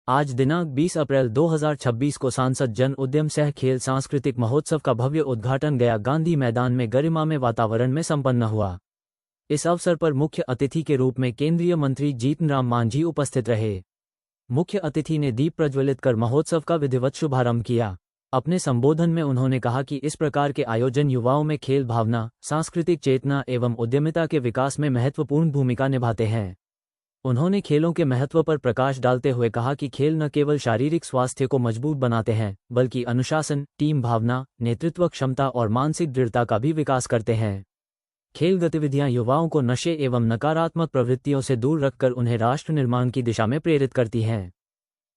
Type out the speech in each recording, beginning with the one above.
आज दिनांक 20 अप्रैल 2026 को सांसद जन उद्यम सह खेल सांस्कृतिक महोत्सव का भव्य उद्घाटन गया गांधी मैदान में गरिमामय वातावरण में संपन्न हुआ। इस अवसर पर मुख्य अतिथि के रूप में केंद्रीय मंत्री जीतन राम मांझी उपस्थित रहे। मुख्य अतिथि ने दीप प्रज्वलित कर महोत्सव का विधिवत शुभारंभ किया। अपने संबोधन में उन्होंने कहा कि इस प्रकार के आयोजन युवाओं में खेल भावना, सांस्कृतिक चेतना एवं उद्यमिता के विकास में महत्वपूर्ण भूमिका निभाते हैं। उन्होंने खेलों के महत्व पर प्रकाश डालते हुए कहा कि खेल न केवल शारीरिक स्वास्थ्य को मजबूत बनाते हैं, बल्कि अनुशासन, टीम भावना, नेतृत्व क्षमता और मानसिक दृढ़ता का भी विकास करते हैं। खेल गतिविधियां युवाओं को नशे एवं नकारात्मक प्रवृत्तियों से दूर रखकर उन्हें राष्ट्र निर्माण की दिशा में प्रेरित करती हैं।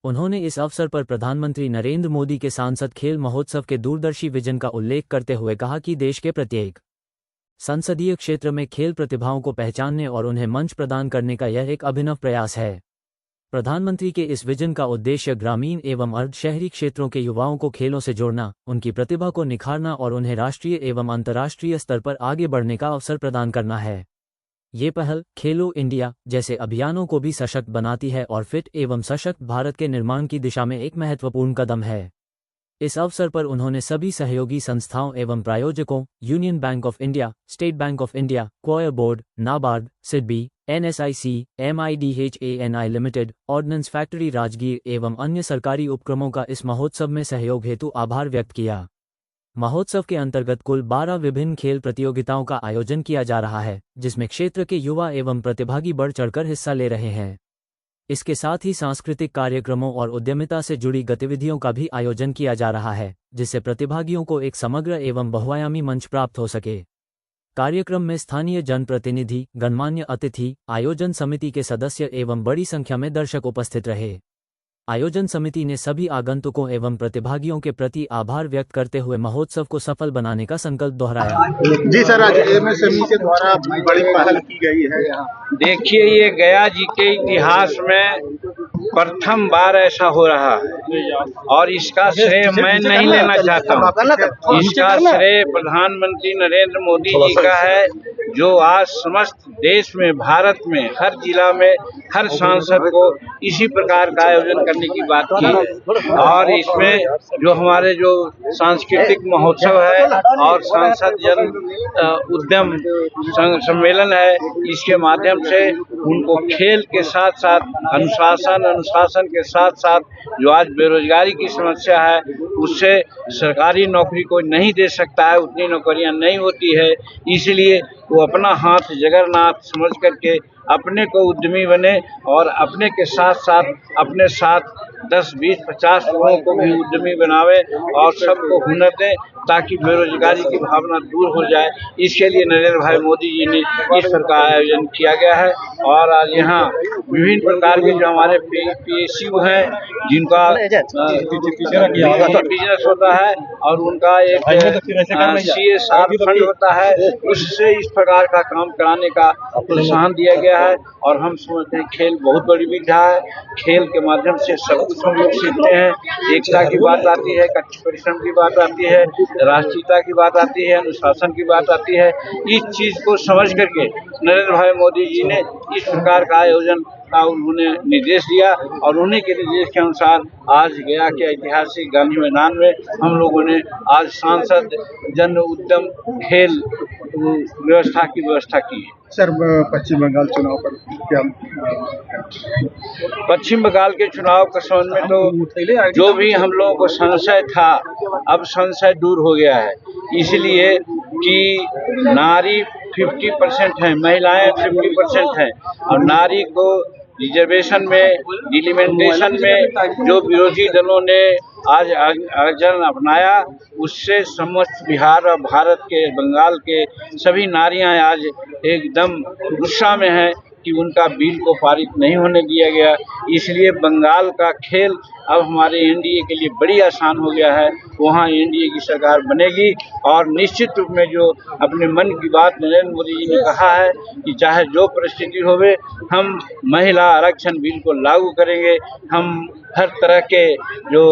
उन्होंने इस अवसर पर प्रधानमंत्री नरेंद्र मोदी के सांसद खेल महोत्सव के दूरदर्शी विजन का उल्लेख करते हुए कहा कि देश के प्रत्येक संसदीय क्षेत्र में खेल प्रतिभाओं को पहचानने और उन्हें मंच प्रदान करने का यह एक अभिनव प्रयास है। प्रधानमंत्री के इस विजन का उद्देश्य ग्रामीण एवं अर्ध शहरी क्षेत्रों के युवाओं को खेलों से जोड़ना, उनकी प्रतिभा को निखारना और उन्हें राष्ट्रीय एवं अंतर्राष्ट्रीय स्तर पर आगे बढ़ने का अवसर प्रदान करना है। ये पहल खेलो इंडिया जैसे अभियानों को भी सशक्त बनाती है और फिट एवं सशक्त भारत के निर्माण की दिशा में एक महत्वपूर्ण कदम है। इस अवसर पर उन्होंने सभी सहयोगी संस्थाओं एवं प्रायोजकों, Union Bank of India, State Bank of India, Coir Board, NABARD, SIDBI, NSIC, MIDHANI Limited, Ordnance Factory Rajgir एवं अन्य सरकारी उपक्रमों का इस महोत्सव में सहयोग हेतु आभार व्यक्त किया। महोत्सव के अंतर्गत कुल 12 विभिन्न खेल प्रतियोगिताओं का आयोजन किया जा रहा है, जिसमें क्षेत्र के युवा एवं प्रतिभागी बढ़ चढ़कर हिस्सा ले रहे हैं। इसके साथ ही सांस्कृतिक कार्यक्रमों और उद्यमिता से जुड़ी गतिविधियों का भी आयोजन किया जा रहा है, जिससे प्रतिभागियों को एक समग्र एवं बहुआयामी मंच प्राप्त हो सके। कार्यक्रम में स्थानीय जनप्रतिनिधि, गणमान्य अतिथि, आयोजन समिति के सदस्य एवं बड़ी संख्या में दर्शक उपस्थित रहे। आयोजन समिति ने सभी आगंतुकों एवं प्रतिभागियों के प्रति आभार व्यक्त करते हुए महोत्सव को सफल बनाने का संकल्प दोहराया। जी सर, आज MSME के द्वारा बड़ी पहल की गई है। देखिए, ये गया जी के इतिहास में प्रथम बार ऐसा हो रहा है और इसका श्रेय मैं नहीं लेना चाहता हूँ। इसका श्रेय प्रधानमंत्री नरेंद्र मोदी जी का है, जो आज समस्त देश में, भारत में, हर जिला में, हर सांसद को इसी प्रकार का आयोजन करने की बात की है। और इसमें जो हमारे जो सांस्कृतिक महोत्सव है और सांसद जन उद्यम सम्मेलन है, इसके माध्यम से उनको खेल के साथ साथ अनुशासन के साथ साथ जो आज बेरोजगारी की समस्या है, उससे सरकारी नौकरी कोई नहीं दे सकता है, उतनी नौकरियां नहीं होती है। इसलिए वो अपना हाथ जगन्नाथ समझ करके अपने को उद्यमी बने और अपने के साथ साथ अपने साथ 10, 20, 50 लोगों को भी उद्यमी बनावे और सबको हुनर दें, ताकि बेरोजगारी की भावना दूर हो जाए। इसके लिए नरेंद्र भाई मोदी जी ने इस प्रकार आयोजन किया गया है। और आज यहाँ विभिन्न प्रकार के जो हमारे PSU हैं, जिनका बिजनेस होता है और उनका एक CSR फंड होता है, उससे इस प्रकार का काम कराने का प्रोत्साहन दिया गया है। और हम समझते हैं खेल बहुत बड़ी विधा है। खेल के माध्यम से सब कुछ हम लोग सीखते हैं। एकता की बात आती है, कठिन परिश्रम की बात आती है, राष्ट्रीयता की बात आती है, अनुशासन की बात आती है। इस चीज को समझ करके नरेंद्र भाई मोदी जी ने इस प्रकार का आयोजन का उन्होंने निर्देश दिया और उन्हीं के निर्देश के अनुसार आज गया के ऐतिहासिक गांधी मैदान में हम लोगों ने आज सांसद जन उद्यम खेल व्यवस्था की है। सर, पश्चिम बंगाल चुनाव पर क्या? पश्चिम बंगाल के चुनाव के संबंध में तो जो भी हम लोगों को संशय था, अब संशय दूर हो गया है। इसलिए कि नारी 50% है, महिलाएं 50% हैं और नारी को रिजर्वेशन में, डिलिमिटेशन में जो विरोधी दलों ने आज आयोजन अपनाया, उससे समस्त बिहार और भारत के, बंगाल के सभी नारियां आज एकदम गुस्सा में हैं कि उनका बिल को पारित नहीं होने दिया गया। इसलिए बंगाल का खेल अब हमारे NDA के लिए बड़ी आसान हो गया है। वहाँ NDA की सरकार बनेगी और निश्चित रूप में जो अपने मन की बात नरेंद्र मोदी जी ने कहा है कि चाहे जो परिस्थिति होवे, हम महिला आरक्षण बिल को लागू करेंगे। हम हर तरह के जो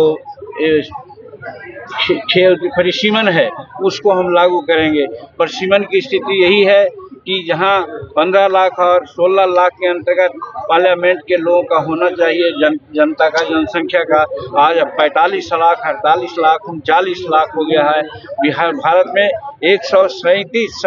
खेल की परिसीमन है उसको हम लागू करेंगे। परिसीमन की स्थिति यही है कि जहां 15 लाख और 16 लाख के अंतर्गत पार्लियामेंट के लोगों का होना चाहिए, जनता का, जनसंख्या का, आज 45 लाख, 48 लाख, 39 लाख हो गया है। बिहार भारत में 137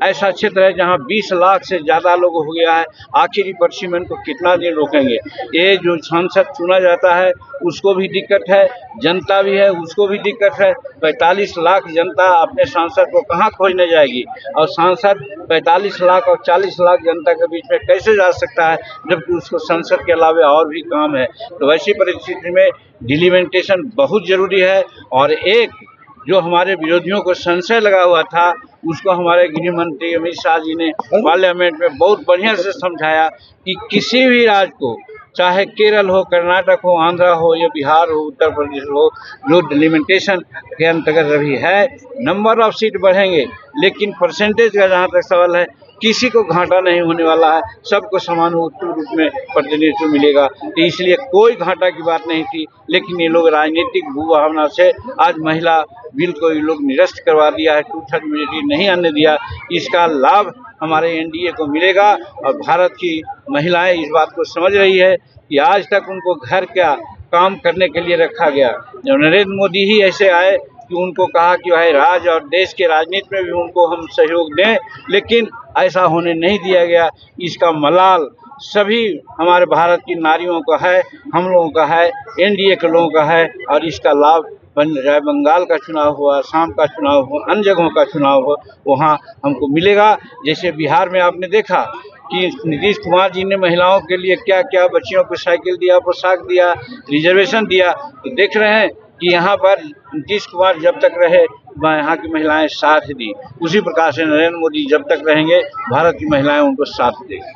ऐसा क्षेत्र है जहां 20 लाख से ज़्यादा लोग हो गया है। आखिरी परिसीमन को कितना दिन रोकेंगे? ये जो सांसद चुना जाता है उसको भी दिक्कत है, जनता भी है उसको भी दिक्कत है। 45 लाख जनता अपने सांसद को कहाँ खोजने जाएगी? और सांसद 45 लाख और 40 लाख जनता के बीच में कैसे जा सकता है जबकि उसको संसद के अलावा और भी काम है? तो वैसी परिस्थिति में डिलिमिटेशन बहुत जरूरी है। और एक जो हमारे विरोधियों को संशय लगा हुआ था उसको हमारे गृह मंत्री अमित शाह जी ने पार्लियामेंट में बहुत बढ़िया से समझाया कि किसी भी राज्य को, चाहे केरल हो, कर्नाटक हो, आंध्रा हो या बिहार हो, उत्तर प्रदेश हो, जो डिलिमिटेशन के अंतर्गत अभी है, नंबर ऑफ सीट बढ़ेंगे लेकिन परसेंटेज का जहाँ तक सवाल है किसी को घाटा नहीं होने वाला है, सबको समान रूप में प्रतिनिधित्व मिलेगा। तो इसलिए कोई घाटा की बात नहीं थी। लेकिन ये लोग राजनीतिक भूभावना से आज महिला बिल को ये लोग निरस्त करवा दिया है, 2/3 मेजॉरिटी नहीं आने दिया। इसका लाभ हमारे एनडीए को मिलेगा और भारत की महिलाएं इस बात को समझ रही है कि आज तक उनको घर क्या काम करने के लिए रखा गया। जब नरेंद्र मोदी ही ऐसे आए कि उनको कहा कि भाई राज्य और देश के राजनीति में भी उनको हम सहयोग दें, लेकिन ऐसा होने नहीं दिया गया। इसका मलाल सभी हमारे भारत की नारियों का है, हम लोगों का है, एनडीए के लोगों का है। और इसका लाभ चाहे बंगाल का चुनाव हुआ, असम का चुनाव हुआ, अन्य जगहों का चुनाव हुआ, वहाँ हमको मिलेगा। जैसे बिहार में आपने देखा कि नीतीश कुमार जी ने महिलाओं के लिए क्या क्या, बच्चियों को साइकिल दिया, पोशाक दिया, रिजर्वेशन दिया। तो देख रहे हैं कि यहाँ पर नीतीश कुमार जब तक रहे यहाँ की महिलाएं साथ दी, उसी प्रकार से नरेंद्र मोदी जब तक रहेंगे भारत की महिलाएं उनको साथ देंगी।